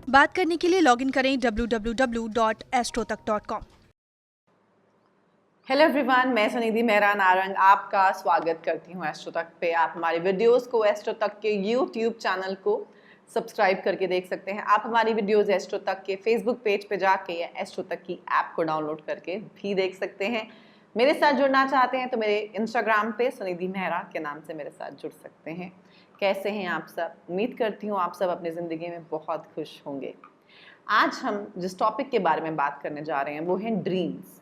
बात करने के लिए लॉगिन करें www.astrotak.com। हेलो एवरीवन, मैं सुनिधि मेहरा नारंग आपका स्वागत करती हूँ एस्ट्रो तक पे। आप हमारे वीडियोस को एस्ट्रो तक के यूट्यूब चैनल को सब्सक्राइब करके देख सकते हैं। आप हमारी वीडियोस एस्ट्रो तक के फेसबुक पेज पे जाके या एस्ट्रो तक की ऐप को डाउनलोड करके भी देख सकते हैं। मेरे साथ जुड़ना चाहते हैं तो मेरे इंस्टाग्राम पे सुनिधि मेहरा के नाम से मेरे साथ जुड़ सकते हैं। कैसे हैं आप सब? उम्मीद करती हूँ आप सब अपनी ज़िंदगी में बहुत खुश होंगे। आज हम जिस टॉपिक के बारे में बात करने जा रहे हैं वो है ड्रीम्स।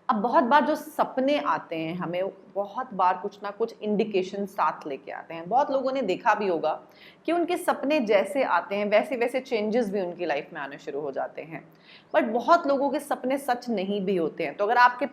अब बहुत बार जो सपने आते हैं हमें बहुत बार कुछ ना कुछ इंडिकेशन साथ लेके आते हैं। बहुत लोगों ने देखा भी होगा कि उनके सपने जैसे आते हैं वैसे वैसे चेंजेस भी उनकी लाइफ में आने शुरू हो जाते हैं। बट बहुत लोगों के सपने सच नहीं भी होते हैं। तो अगर आपके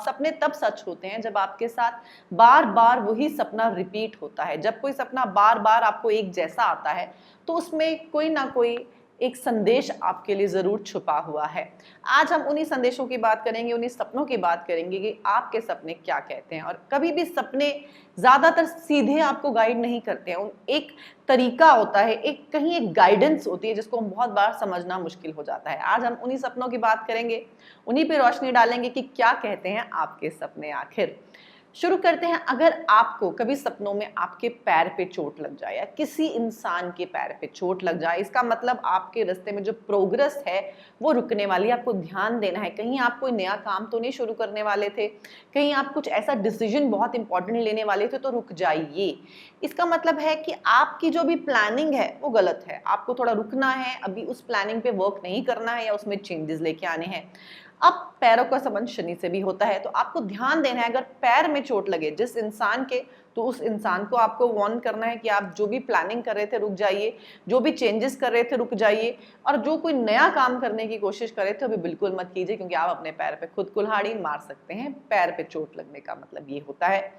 सपने तब सच होते हैं जब आपके साथ बार बार वही सपना रिपीट होता है। जब कोई सपना बार बार आपको एक जैसा आता है तो उसमें कोई ना कोई एक संदेश आपके लिए जरूर छुपा हुआ है। आज हम उन्हीं संदेशों की बात करेंगे, उन्हीं सपनों की बात करेंगे कि आपके सपने क्या कहते हैं। और कभी भी सपने ज्यादातर सीधे आपको गाइड नहीं करते हैं। एक तरीका होता है, एक कहीं एक गाइडेंस होती है जिसको हम बहुत बार समझना मुश्किल हो जाता है। आज हम उन्हीं सपनों की बात करेंगे, उन्हीं पे रोशनी डालेंगे कि क्या कहते हैं आपके सपने आखिर। शुरू करते हैं। अगर आपको कभी सपनों में आपके पैर पे चोट लग जाए या किसी इंसान के पैर पे चोट लग जाए, इसका मतलब आपके रास्ते में जो प्रोग्रेस है वो रुकने वाली है। आपको ध्यान देना है। कहीं आप कोई नया काम तो नहीं शुरू करने वाले थे, कहीं आप कुछ ऐसा डिसीजन बहुत इंपॉर्टेंट लेने वाले थे, तो रुक जाइए। इसका मतलब है कि आपकी जो भी प्लानिंग है वो गलत है। आपको थोड़ा रुकना है, अभी उस प्लानिंग पे वर्क नहीं करना है या उसमें चेंजेस लेके आने हैं। अब पैरों का संबंध शनि से भी होता है, तो आपको ध्यान देना है। अगर पैर में चोट लगे जिस इंसान के, तो उस इंसान को आपको वार्न करना है कि आप जो भी प्लानिंग कर रहे थे रुक जाइए, जो भी चेंजेस कर रहे थे रुक जाइए, और जो कोई नया काम करने की कोशिश कर रहे थे अभी बिल्कुल मत कीजिए, क्योंकि आप अपने पैर पे खुद कुल्हाड़ी मार सकते हैं। पैर पे चोट लगने का मतलब ये होता है।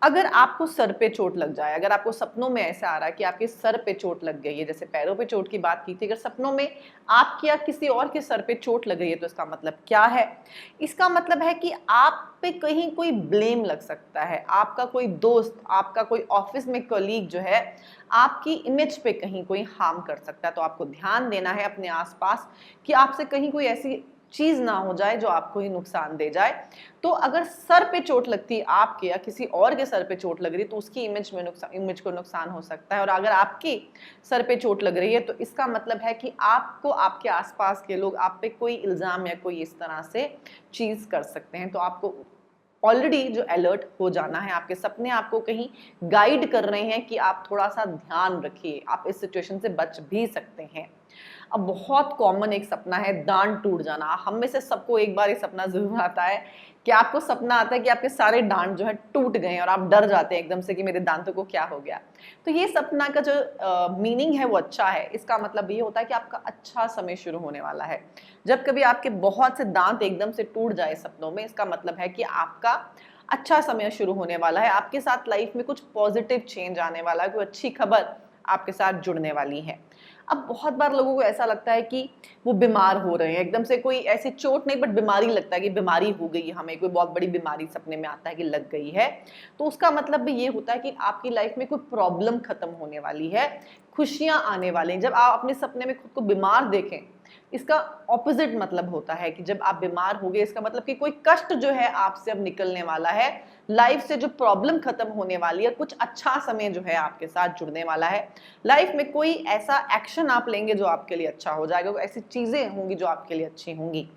अगर आपको सर पे चोट लग जाए, अगर आपको सपनों में ऐसा आ रहा है कि आपके सर पे चोट लग गई है, जैसे पैरों पे चोट की बात की थी, अगर सपनों में आपके या किसी और के सर पे चोट लग गई है तो इसका मतलब क्या है? इसका मतलब है कि आप पे कहीं कोई ब्लेम लग सकता है। आपका कोई दोस्त, आपका कोई ऑफिस में कलीग जो है आपकी इमेज पे कहीं कोई हार्म कर सकता है। तो आपको ध्यान देना है अपने आसपास कि आपसे कहीं कोई ऐसी चीज ना हो जाए जो आपको ही नुकसान दे जाए। तो अगर सर पे चोट लगती है आपके या किसी और के सर पे चोट लग रही तो उसकी इमेज को नुकसान हो सकता है। और अगर आपकी सर पे चोट लग रही है तो इसका मतलब है कि आपको आपके आसपास के लोग आप पे कोई इल्जाम या कोई इस तरह से चीज कर सकते हैं। तो आपको ऑलरेडी जो अलर्ट हो जाना है। आपके सपने आपको कहीं गाइड कर रहे हैं कि आप थोड़ा सा ध्यान रखिए, आप इस सिचुएशन से बच भी सकते हैं। अब बहुत कॉमन एक सपना है दांत टूट जाना। हम में से सबको एक बार ये सपना जरूर आता है कि आपको सपना आता है कि आपके सारे दांत जो है टूट गए और आप डर जाते हैं एकदम से कि मेरे दांतों को क्या हो गया। तो ये सपना का जो मीनिंग है वो अच्छा है। इसका मतलब ये होता है कि आपका अच्छा समय शुरू होने वाला है। जब कभी आपके बहुत से दांत एकदम से टूट जाए सपनों में, इसका मतलब है कि आपका अच्छा समय शुरू होने वाला है। आपके साथ लाइफ में कुछ पॉजिटिव चेंज आने वाला है, कोई अच्छी खबर आपके साथ जुड़ने वाली है। अब बहुत बार लोगों को ऐसा लगता है कि वो बीमार हो रहे हैं, एकदम से कोई ऐसी चोट नहीं बट बीमारी लगता है कि बीमारी हो गई, हमें कोई बहुत बड़ी बीमारी सपने में आता है कि लग गई है। तो उसका मतलब भी ये होता है कि आपकी लाइफ में कोई प्रॉब्लम खत्म होने वाली है, खुशियां आने वाली हैं। जब आप अपने सपने में खुद को बीमार देखें, इसका ऑपोजिट मतलब होता है कि जब आप बीमार हो गए इसका मतलब कि कोई कष्ट जो है आपसे अब निकलने वाला है, लाइफ से जो प्रॉब्लम खत्म होने वाली है, कुछ अच्छा समय जो है आपके साथ जुड़ने वाला है। लाइफ में कोई ऐसा एक्शन आप लेंगे जो आपके लिए अच्छा हो जाएगा, ऐसी चीजें होंगी जो आपके लिए अच्छी होंगी।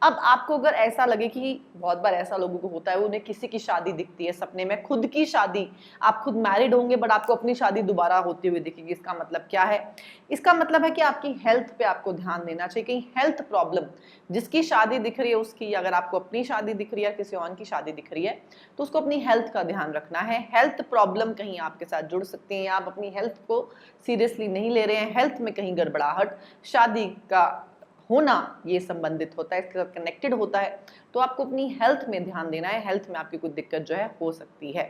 अब आपको अगर ऐसा लगे कि बहुत बार ऐसा लोगों को होता है, उन्हें किसी की शादी दिखती है सपने में, खुद की शादी, आप खुद मैरिड होंगे बट आपको अपनी शादी दोबारा होती हुई दिखेगी। इसका मतलब क्या है? इसका मतलब है कि आपकी हेल्थ पे आपको ध्यान देना चाहिए। कहीं हेल्थ प्रॉब्लम, जिसकी शादी दिख रही है उसकी, अगर आपको अपनी शादी दिख रही है किसी और की शादी दिख रही है तो उसको अपनी हेल्थ का ध्यान रखना है। हेल्थ प्रॉब्लम कहीं आपके साथ जुड़ सकती है, आप अपनी हेल्थ को सीरियसली नहीं ले रहे हैं, हेल्थ में कहीं गड़बड़ाहट, शादी का होना ये संबंधित होता है, इसके साथ कनेक्टेड होता है। तो आपको अपनी हेल्थ में ध्यान देना है, हेल्थ में आपकी कुछ दिक्कत जो है हो सकती है।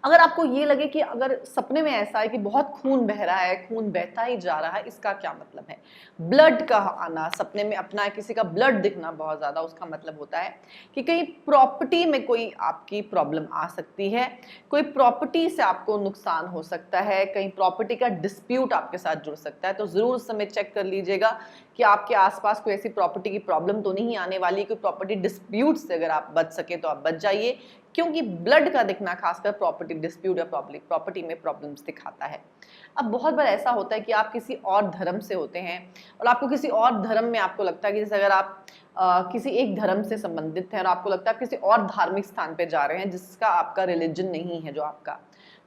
अगर आपको ये लगे कि अगर सपने में ऐसा है कि बहुत खून बह रहा है, खून बहता ही जा रहा है, इसका क्या मतलब है? ब्लड का आना, सपने में अपना किसी का ब्लड दिखना बहुत ज़्यादा, उसका मतलब होता है कि कहीं प्रॉपर्टी में कोई आपकी प्रॉब्लम आ सकती है, कोई प्रॉपर्टी से आपको नुकसान हो सकता है, कहीं प्रॉपर्टी का डिस्प्यूट आपके साथ जुड़ सकता है। तो ज़रूर उस समय चेक कर लीजिएगा कि आपके आसपास कोई ऐसी प्रॉपर्टी की प्रॉब्लम तो नहीं आने वाली, कोई प्रॉपर्टी डिस्प्यूट से अगर आप बच सके तो आप बच जाइए, क्योंकि ब्लड का दिखना खासकर प्रॉपर्टी डिस्प्यूट या प्रॉपर्टी में प्रॉब्लम्स दिखाता है। अब बहुत बार ऐसा होता है कि आप किसी और धर्म से होते हैं और आपको किसी और धर्म में आपको लगता है कि जैसे अगर आप किसी एक धर्म से संबंधित हैं और आपको लगता है आप किसी और धार्मिक स्थान पे जा रहे हैं जिसका आपका रिलीजन नहीं है जो आपका,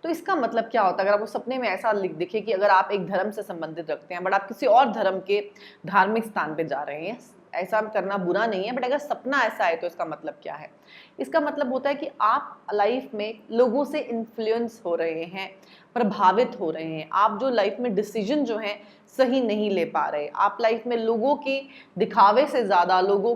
तो इसका मतलब क्या होता है? अगर आपको सपने में ऐसा दिखे कि अगर आप एक धर्म से संबंधित रखते हैं बट आप किसी और धर्म के धार्मिक स्थान पे जा रहे हैं, ऐसा करना बुरा नहीं है, बट अगर सपना ऐसा है तो इसका मतलब क्या है? इसका मतलब होता है कि आप लाइफ में लोगों से इन्फ्लुएंस हो रहे हैं, प्रभावित हो रहे हैं। आप जो लाइफ में डिसीजन जो हैं सही नहीं ले पा रहे। आप लाइफ में लोगों के दिखावे से ज़्यादा लोगों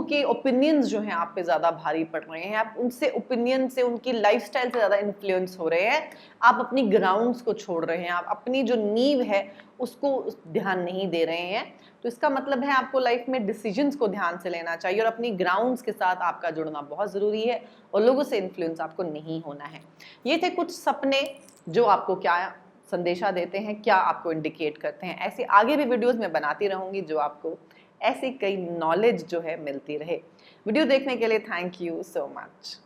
के ओपिनियंस जो हैं आप पे ज़्यादा भारी पड़ रहे हैं। आप उनसे ओपिनियन से, उनकी लाइफस्टाइल से ज़्यादा इन्फ्लुएंस हो रहे हैं। आप अपनी ग्राउंड्स को छोड़ रहे हैं, आप अपनी जो नींव है उसको ध्यान नहीं दे रहे हैं। तो इसका मतलब है आपको लाइफ में डिसीजंस को ध्यान से लेना चाहिए और अपनी ग्राउंड्स के साथ आपका जुड़ना बहुत ज़रूरी है और लोगों से इन्फ्लुएंस आपको नहीं होना है। ये थे कुछ सपने जो आपको क्या संदेशा देते हैं, क्या आपको इंडिकेट करते हैं। ऐसे आगे भी वीडियोस मैं बनाती रहूंगी जो आपको ऐसी कई नॉलेज जो है मिलती रहे। वीडियो देखने के लिए थैंक यू सो मच।